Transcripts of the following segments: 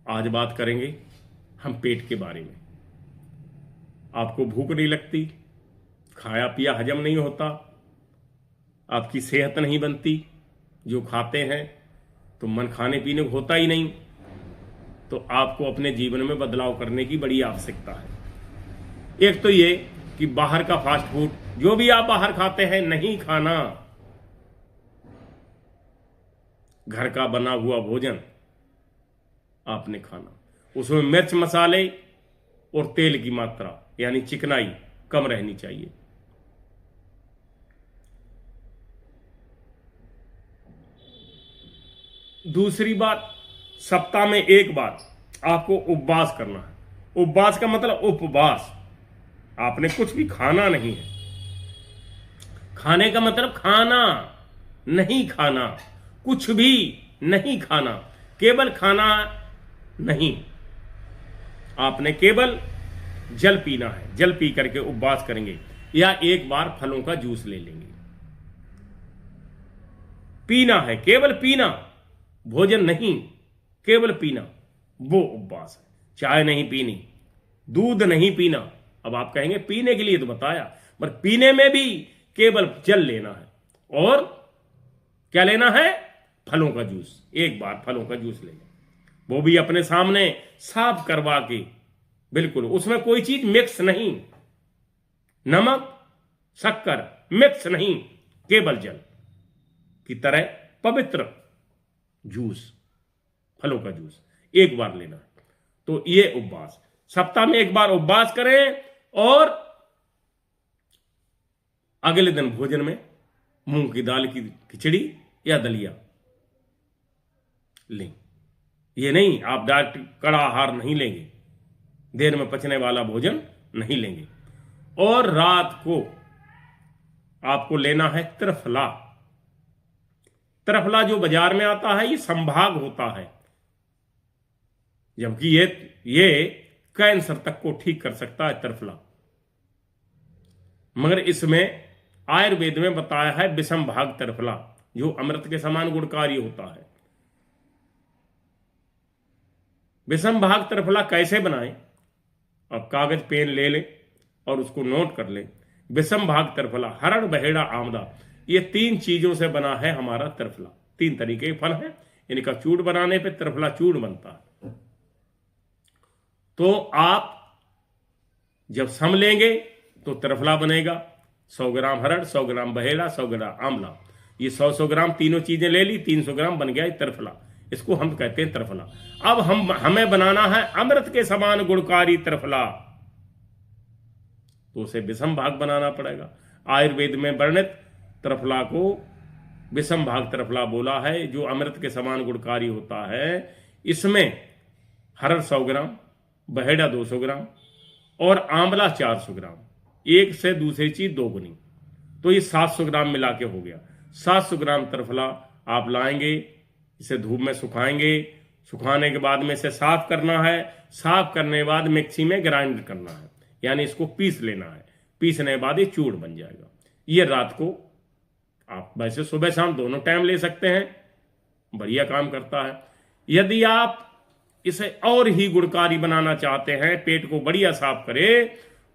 आज बात करेंगे हम पेट के बारे में। आपको भूख नहीं लगती, खाया पिया हजम नहीं होता, आपकी सेहत नहीं बनती, जो खाते हैं तो मन खाने पीने को होता ही नहीं, तो आपको अपने जीवन में बदलाव करने की बड़ी आवश्यकता है। एक तो ये कि बाहर का फास्ट फूड, जो भी आप बाहर खाते हैं, नहीं खाना। घर का बना हुआ भोजन आपने खाना, उसमें मिर्च मसाले और तेल की मात्रा यानी चिकनाई कम रहनी चाहिए। दूसरी बात, सप्ताह में एक बार आपको उपवास करना है। उपवास का मतलब उपवास, आपने कुछ भी खाना नहीं है। खाने का मतलब खाना नहीं खाना, कुछ भी नहीं खाना, केवल खाना नहीं। आपने केवल जल पीना है, जल पी करके उपवास करेंगे, या एक बार फलों का जूस ले लेंगे। पीना है, केवल पीना, भोजन नहीं, केवल पीना, वो उपवास है। चाय नहीं पीनी, दूध नहीं पीना। अब आप कहेंगे पीने के लिए तो बताया, पर पीने में भी केवल जल लेना है। और क्या लेना है? फलों का जूस। एक बार फलों का जूस लेंगे, वो भी अपने सामने साफ करवा के, बिल्कुल उसमें कोई चीज मिक्स नहीं, नमक शक्कर मिक्स नहीं, केवल जल की तरह पवित्र जूस, फलों का जूस एक बार लेना है। तो ये उपवास, सप्ताह में एक बार उपवास करें, और अगले दिन भोजन में मूंग की दाल की खिचड़ी या दलिया लें। ये नहीं आप डायरेक्ट कड़ा आहार नहीं लेंगे, देर में पचने वाला भोजन नहीं लेंगे। और रात को आपको लेना है त्रिफला। त्रिफला जो बाजार में आता है, ये संभाग होता है, जबकि ये कैंसर तक को ठीक कर सकता है त्रिफला। मगर इसमें आयुर्वेद में बताया है विषम भाग त्रिफला, जो अमृत के समान गुणकारी होता है। विषम भाग त्रिफला कैसे बनाएं? अब कागज पेन ले लें और उसको नोट कर लें। विषम भाग त्रिफला, हरड़ बहेड़ा आंवला, ये 3 चीजों से बना है हमारा त्रिफला। 3 तरीके के फल हैं, इनका चूर्ण बनाने पे त्रिफला चूर्ण बनता है। तो आप जब सम लेंगे तो त्रिफला बनेगा। 100 ग्राम हरड़, 100 ग्राम बहेड़ा, 100 ग्राम आंवला, ये 100 ग्राम तीनों चीजें ले ली, 300 ग्राम बन गया त्रिफला। इसको हम कहते हैं त्रिफला। अब हमें बनाना है अमृत के समान गुणकारी त्रिफला, तो उसे विषम भाग बनाना पड़ेगा। आयुर्वेद में वर्णित त्रिफला को विषम भाग त्रिफला बोला है, जो अमृत के समान गुणकारी होता है। इसमें हरड़ 100 ग्राम, बहेड़ा 200 ग्राम और आंवला 400 ग्राम, एक से दूसरी चीज 2 गुनी, तो ये 700 ग्राम मिला के हो गया। 700 ग्राम त्रिफला आप लाएंगे, इसे धूप में सुखाएंगे। सुखाने के बाद में इसे साफ करना है। साफ करने के बाद मिक्सी में ग्राइंड करना है, यानी इसको पीस लेना है। पीसने के बाद ये चूर्ण बन जाएगा। ये रात को आप वैसे सुबह शाम दोनों टाइम ले सकते हैं, बढ़िया काम करता है। यदि आप इसे और ही गुणकारी बनाना चाहते हैं, पेट को बढ़िया साफ करे,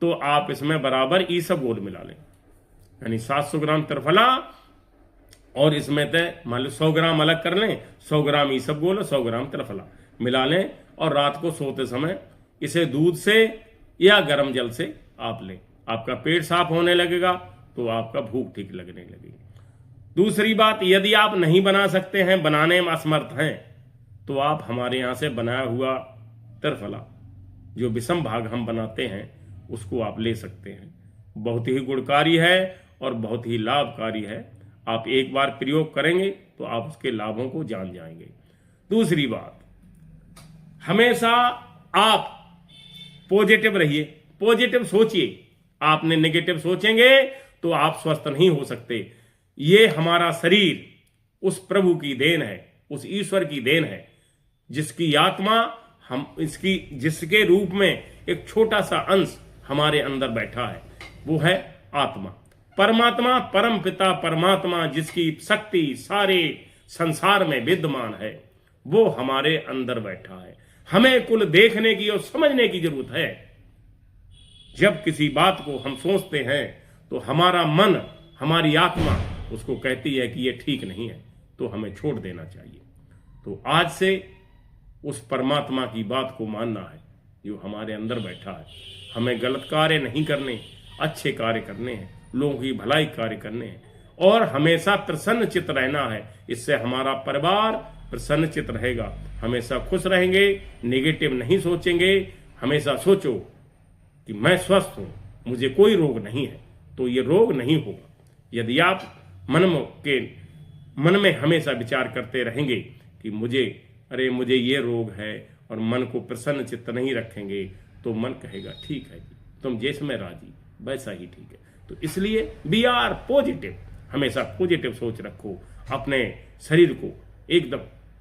तो आप इसमें बराबर ईसबगोल मिला लें, यानी 700 ग्राम त्रिफला और इसमें मान लो 100 ग्राम अलग कर लें, 100 ग्राम ईसबगोल और 100 ग्राम त्रिफला मिला लें, और रात को सोते समय इसे दूध से या गर्म जल से आप लें। आपका पेट साफ होने लगेगा, तो आपका भूख ठीक लगने लगेगी। दूसरी बात, यदि आप नहीं बना सकते हैं, बनाने में असमर्थ हैं, तो आप हमारे यहाँ से बनाया हुआ त्रिफला, जो विषम भाग हम बनाते हैं, उसको आप ले सकते हैं। बहुत ही गुणकारी है और बहुत ही लाभकारी है। आप एक बार प्रयोग करेंगे तो आप उसके लाभों को जान जाएंगे। दूसरी बात, हमेशा आप पॉजिटिव रहिए, पॉजिटिव सोचिए। आपने नेगेटिव सोचेंगे तो आप स्वस्थ नहीं हो सकते। ये हमारा शरीर उस प्रभु की देन है, उस ईश्वर की देन है, जिसकी आत्मा जिसके रूप में एक छोटा सा अंश हमारे अंदर बैठा है, वो है आत्मा। परमात्मा, परम पिता परमात्मा, जिसकी शक्ति सारे संसार में विद्यमान है, वो हमारे अंदर बैठा है। हमें कुल देखने की और समझने की जरूरत है। जब किसी बात को हम सोचते हैं तो हमारा मन, हमारी आत्मा उसको कहती है कि ये ठीक नहीं है, तो हमें छोड़ देना चाहिए। तो आज से उस परमात्मा की बात को मानना है जो हमारे अंदर बैठा है। हमें गलत कार्य नहीं करने, अच्छे कार्य करने हैं, लोगों की भलाई कार्य करने हैं और हमेशा प्रसन्न चित्त रहना है। इससे हमारा परिवार प्रसन्न चित्त रहेगा, हमेशा खुश रहेंगे, नेगेटिव नहीं सोचेंगे। हमेशा सोचो कि मैं स्वस्थ हूं, मुझे कोई रोग नहीं है, तो ये रोग नहीं होगा। यदि आप मन में हमेशा विचार करते रहेंगे कि मुझे ये रोग है और मन को प्रसन्न चित्त नहीं रखेंगे, तो मन कहेगा ठीक है जी, तुम जैसे राजी वैसा ही ठीक है। तो इसलिए बी आर पॉजिटिव, हमेशा पॉजिटिव सोच रखो, अपने शरीर को एकदम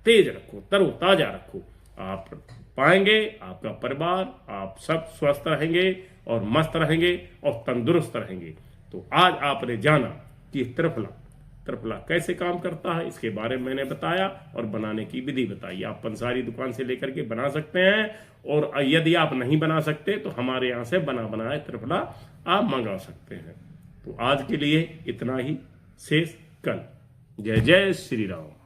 तेज रखो, तरोताजा रखो। आप पाएंगे आपका परिवार, आप सब स्वस्थ रहेंगे और मस्त रहेंगे और तंदुरुस्त रहेंगे। तो आज आपने जाना कि त्रिफला कैसे काम करता है, इसके बारे में मैंने बताया और बनाने की विधि बताई। आप पंसारी दुकान से लेकर के बना सकते हैं और यदि आप नहीं बना सकते तो हमारे यहाँ से बना बनाया त्रिफला आप मंगा सकते हैं। तो आज के लिए इतना ही, शेष कल। जय जय श्री राम।